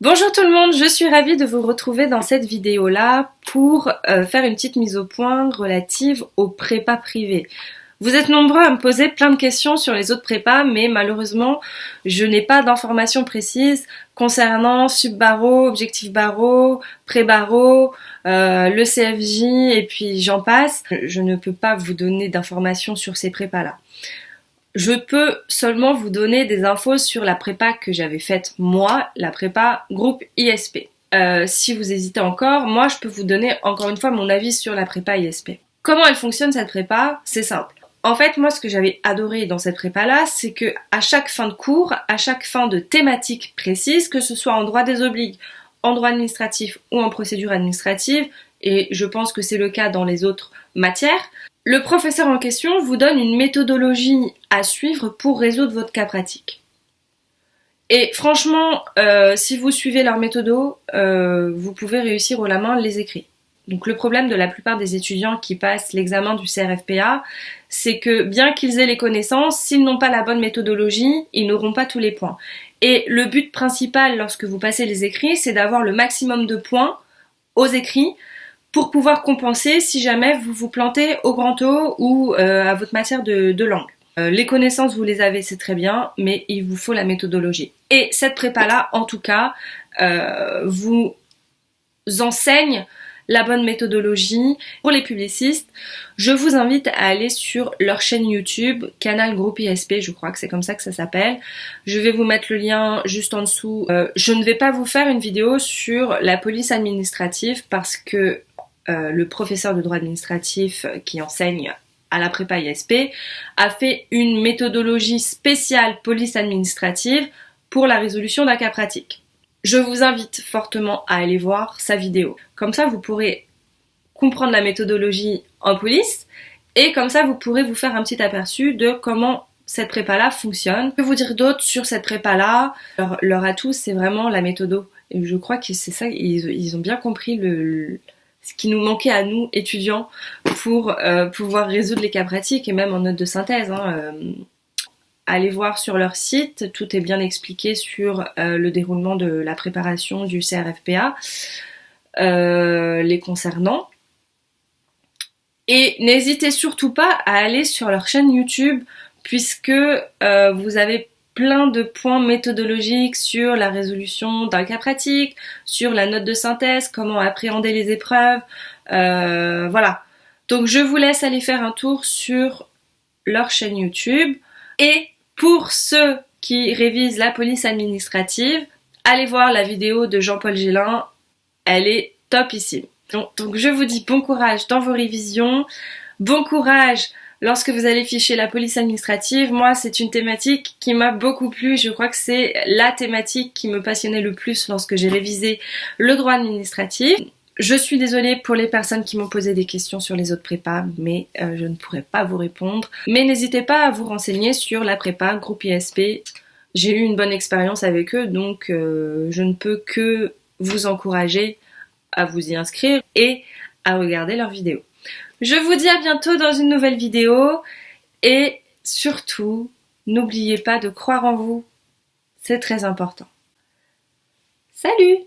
Bonjour tout le monde, je suis ravie de vous retrouver dans cette vidéo-là pour faire une petite mise au point relative aux prépas privés. Vous êtes nombreux à me poser plein de questions sur les autres prépas, mais malheureusement, je n'ai pas d'informations précises concernant sub-barreau, objectif barreau, pré-barreau, le CFJ et puis j'en passe. Je ne peux pas vous donner d'informations sur ces prépas-là. Je peux seulement vous donner des infos sur la prépa que j'avais faite moi, la prépa groupe ISP. Si vous hésitez encore, moi je peux vous donner encore une fois mon avis sur la prépa ISP. Comment elle fonctionne cette prépa? C'est simple. En fait, moi ce que j'avais adoré dans cette prépa-là, c'est que à chaque fin de cours, à chaque fin de thématique précise, que ce soit en droit des obligues, en droit administratif ou en procédure administrative, et je pense que c'est le cas dans les autres matières, le professeur en question vous donne une méthodologie à suivre pour résoudre votre cas pratique. Et franchement, si vous suivez leur méthodo, vous pouvez réussir haut la main les écrits. Donc le problème de la plupart des étudiants qui passent l'examen du CRFPA, c'est que bien qu'ils aient les connaissances, s'ils n'ont pas la bonne méthodologie, ils n'auront pas tous les points. Et le but principal lorsque vous passez les écrits, c'est d'avoir le maximum de points aux écrits pour pouvoir compenser si jamais vous vous plantez au grand O ou à votre matière de langue. Les connaissances, vous les avez, c'est très bien, mais il vous faut la méthodologie. Et cette prépa-là, en tout cas, vous enseigne la bonne méthodologie. Pour les publicistes, je vous invite à aller sur leur chaîne YouTube, Canal Groupe ISP, je crois que c'est comme ça que ça s'appelle. Je vais vous mettre le lien juste en dessous. Je ne vais pas vous faire une vidéo sur la police administrative parce que le professeur de droit administratif qui enseigne à la prépa ISP a fait une méthodologie spéciale police administrative pour la résolution d'un cas pratique. Je vous invite fortement à aller voir sa vidéo. Comme ça, vous pourrez comprendre la méthodologie en police et comme ça, vous pourrez vous faire un petit aperçu de comment cette prépa-là fonctionne. Que vous dire d'autre sur cette prépa-là? Leur atout, c'est vraiment la méthodo. Et je crois que c'est ça, ils ont bien compris ce qui nous manquait à nous, étudiants, pour pouvoir résoudre les cas pratiques et même en note de synthèse. Allez voir sur leur site, tout est bien expliqué sur le déroulement de la préparation du CRFPA, les concernant. Et n'hésitez surtout pas à aller sur leur chaîne YouTube, puisque vous avez plein de points méthodologiques sur la résolution d'un cas pratique, sur la note de synthèse, comment appréhender les épreuves, voilà. Donc je vous laisse aller faire un tour sur leur chaîne YouTube. Et pour ceux qui révisent la police administrative, allez voir la vidéo de Jean-Paul Gélin, elle est topissime. Donc je vous dis bon courage dans vos révisions, bon courage lorsque vous allez ficher la police administrative. Moi, c'est une thématique qui m'a beaucoup plu. Je crois que c'est la thématique qui me passionnait le plus lorsque j'ai révisé le droit administratif. Je suis désolée pour les personnes qui m'ont posé des questions sur les autres prépas, mais je ne pourrai pas vous répondre. Mais n'hésitez pas à vous renseigner sur la prépa groupe ISP. J'ai eu une bonne expérience avec eux, donc je ne peux que vous encourager à vous y inscrire et à regarder leurs vidéos. Je vous dis à bientôt dans une nouvelle vidéo et surtout, n'oubliez pas de croire en vous. C'est très important. Salut!